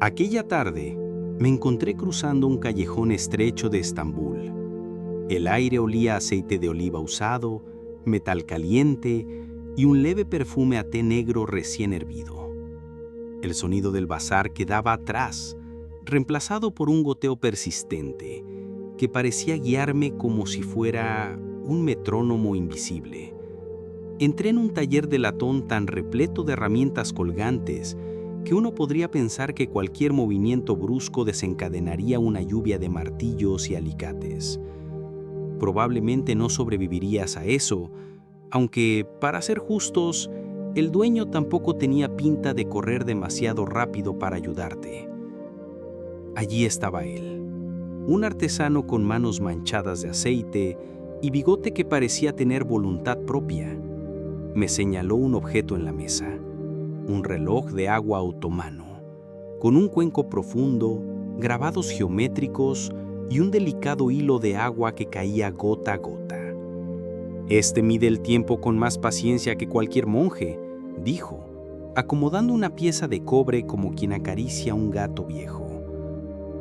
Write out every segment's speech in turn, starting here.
Aquella tarde, me encontré cruzando un callejón estrecho de Estambul. El aire olía a aceite de oliva usado, metal caliente y un leve perfume a té negro recién hervido. El sonido del bazar quedaba atrás, reemplazado por un goteo persistente que parecía guiarme como si fuera un metrónomo invisible. Entré en un taller de latón tan repleto de herramientas colgantes que uno podría pensar que cualquier movimiento brusco desencadenaría una lluvia de martillos y alicates. Probablemente no sobrevivirías a eso, aunque, para ser justos, el dueño tampoco tenía pinta de correr demasiado rápido para ayudarte. Allí estaba él, un artesano con manos manchadas de aceite y bigote que parecía tener voluntad propia. Me señaló un objeto en la mesa, un reloj de agua otomano, con un cuenco profundo, grabados geométricos y un delicado hilo de agua que caía gota a gota. «Este mide el tiempo con más paciencia que cualquier monje», dijo, acomodando una pieza de cobre como quien acaricia a un gato viejo.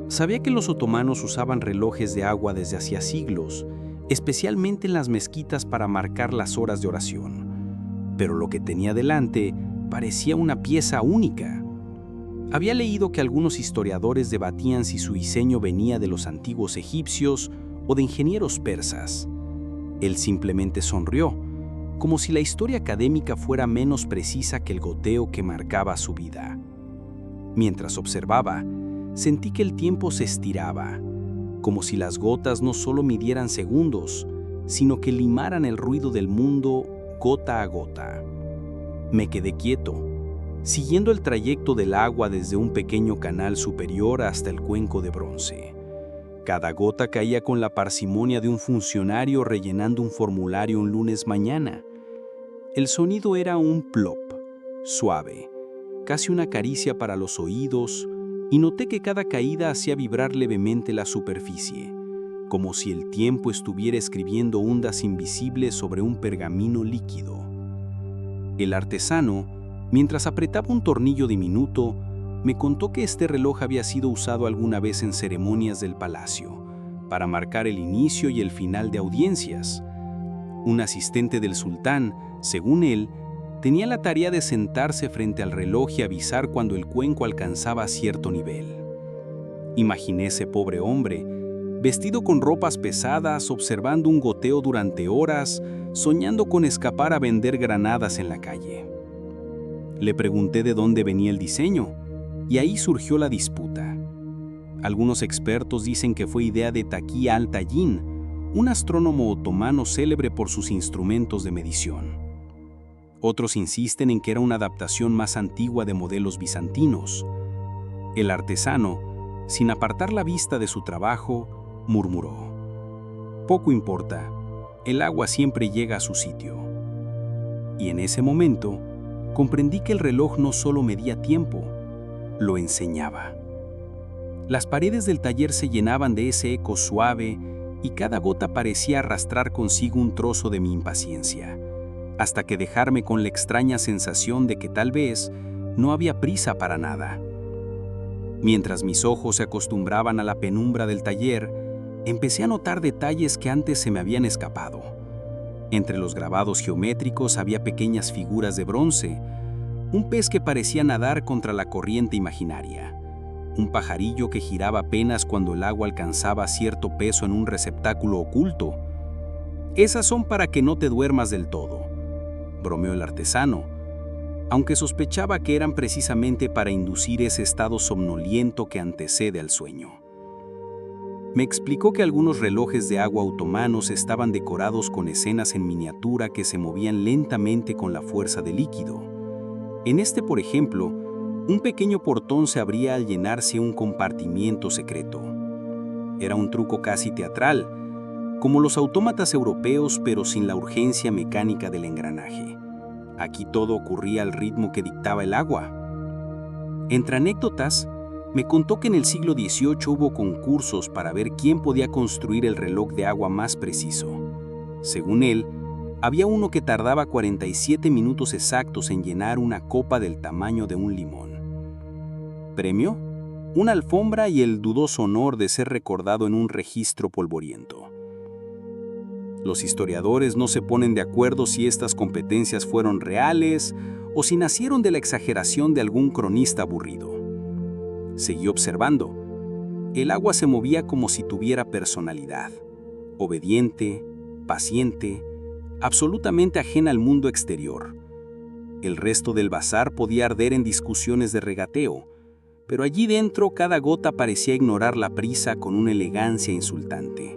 Sabía que los otomanos usaban relojes de agua desde hacía siglos, especialmente en las mezquitas para marcar las horas de oración. Pero lo que tenía delante parecía una pieza única. Había leído que algunos historiadores debatían si su diseño venía de los antiguos egipcios o de ingenieros persas. Él simplemente sonrió, como si la historia académica fuera menos precisa que el goteo que marcaba su vida. Mientras observaba, sentí que el tiempo se estiraba, como si las gotas no solo midieran segundos, sino que limaran el ruido del mundo gota a gota. Me quedé quieto, siguiendo el trayecto del agua desde un pequeño canal superior hasta el cuenco de bronce. Cada gota caía con la parsimonia de un funcionario rellenando un formulario un lunes mañana. El sonido era un plop, suave, casi una caricia para los oídos, y noté que cada caída hacía vibrar levemente la superficie, como si el tiempo estuviera escribiendo ondas invisibles sobre un pergamino líquido. El artesano, mientras apretaba un tornillo diminuto, me contó que este reloj había sido usado alguna vez en ceremonias del palacio, para marcar el inicio y el final de audiencias. Un asistente del sultán, según él, tenía la tarea de sentarse frente al reloj y avisar cuando el cuenco alcanzaba cierto nivel. Imaginé ese pobre hombre, vestido con ropas pesadas, observando un goteo durante horas, soñando con escapar a vender granadas en la calle. Le pregunté de dónde venía el diseño, y ahí surgió la disputa. Algunos expertos dicen que fue idea de Taqi al-Tayin, un astrónomo otomano célebre por sus instrumentos de medición. Otros insisten en que era una adaptación más antigua de modelos bizantinos. El artesano, sin apartar la vista de su trabajo, murmuró: «Poco importa, el agua siempre llega a su sitio». Y en ese momento, comprendí que el reloj no solo medía tiempo, lo enseñaba. Las paredes del taller se llenaban de ese eco suave y cada gota parecía arrastrar consigo un trozo de mi impaciencia, hasta que dejarme con la extraña sensación de que tal vez no había prisa para nada. Mientras mis ojos se acostumbraban a la penumbra del taller, empecé a notar detalles que antes se me habían escapado. Entre los grabados geométricos había pequeñas figuras de bronce, un pez que parecía nadar contra la corriente imaginaria, un pajarillo que giraba apenas cuando el agua alcanzaba cierto peso en un receptáculo oculto. «Esas son para que no te duermas del todo», bromeó el artesano, aunque sospechaba que eran precisamente para inducir ese estado somnoliento que antecede al sueño. Me explicó que algunos relojes de agua otomanos estaban decorados con escenas en miniatura que se movían lentamente con la fuerza del líquido. En este, por ejemplo, un pequeño portón se abría al llenarse un compartimiento secreto. Era un truco casi teatral, como los autómatas europeos, pero sin la urgencia mecánica del engranaje. Aquí todo ocurría al ritmo que dictaba el agua. Entre anécdotas, me contó que en el siglo XVIII hubo concursos para ver quién podía construir el reloj de agua más preciso. Según él, había uno que tardaba 47 minutos exactos en llenar una copa del tamaño de un limón. ¿Premio? una alfombra y el dudoso honor de ser recordado en un registro polvoriento. Los historiadores no se ponen de acuerdo si estas competencias fueron reales o si nacieron de la exageración de algún cronista aburrido. Seguí observando. El agua se movía como si tuviera personalidad, obediente, paciente, absolutamente ajena al mundo exterior. El resto del bazar podía arder en discusiones de regateo, pero allí dentro cada gota parecía ignorar la prisa con una elegancia insultante.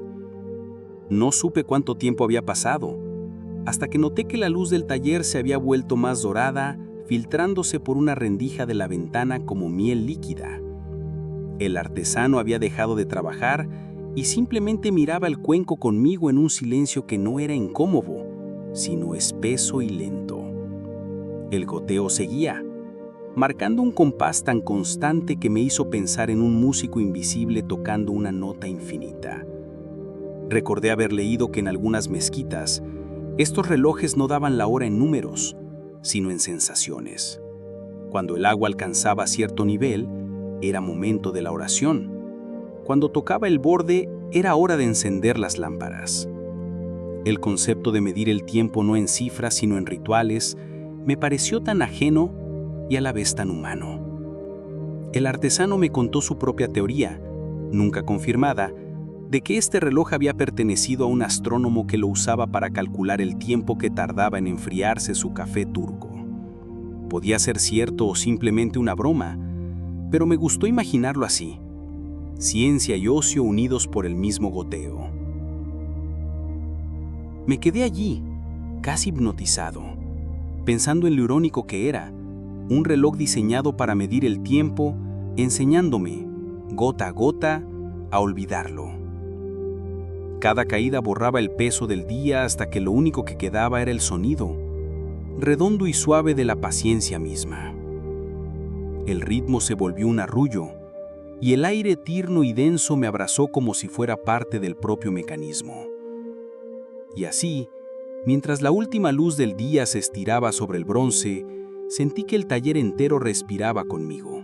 No supe cuánto tiempo había pasado, hasta que noté que la luz del taller se había vuelto más dorada, filtrándose por una rendija de la ventana como miel líquida. El artesano había dejado de trabajar y simplemente miraba el cuenco conmigo en un silencio que no era incómodo, sino espeso y lento. El goteo seguía, marcando un compás tan constante que me hizo pensar en un músico invisible tocando una nota infinita. Recordé haber leído que en algunas mezquitas, estos relojes no daban la hora en números, sino en sensaciones. Cuando el agua alcanzaba cierto nivel, era momento de la oración. Cuando tocaba el borde, era hora de encender las lámparas. El concepto de medir el tiempo no en cifras, sino en rituales, me pareció tan ajeno y a la vez tan humano. El artesano me contó su propia teoría, nunca confirmada, de que este reloj había pertenecido a un astrónomo que lo usaba para calcular el tiempo que tardaba en enfriarse su café turco. Podía ser cierto o simplemente una broma, pero me gustó imaginarlo así: ciencia y ocio unidos por el mismo goteo. Me quedé allí, casi hipnotizado, pensando en lo irónico que era, un reloj diseñado para medir el tiempo, enseñándome, gota a gota, a olvidarlo. Cada caída borraba el peso del día hasta que lo único que quedaba era el sonido, redondo y suave de la paciencia misma. El ritmo se volvió un arrullo, y el aire tierno y denso me abrazó como si fuera parte del propio mecanismo. Y así, mientras la última luz del día se estiraba sobre el bronce, sentí que el taller entero respiraba conmigo.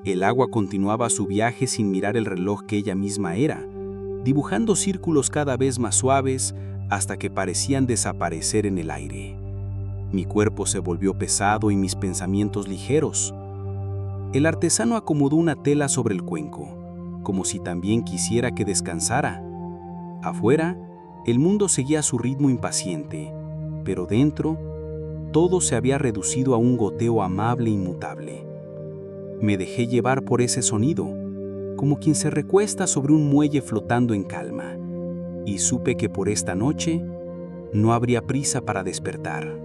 El agua continuaba su viaje sin mirar el reloj que ella misma era, dibujando círculos cada vez más suaves hasta que parecían desaparecer en el aire. Mi cuerpo se volvió pesado y mis pensamientos ligeros. El artesano acomodó una tela sobre el cuenco, como si también quisiera que descansara. Afuera, el mundo seguía a su ritmo impaciente, pero dentro, todo se había reducido a un goteo amable e inmutable. Me dejé llevar por ese sonido, como quien se recuesta sobre un muelle flotando en calma, y supe que por esta noche no habría prisa para despertar.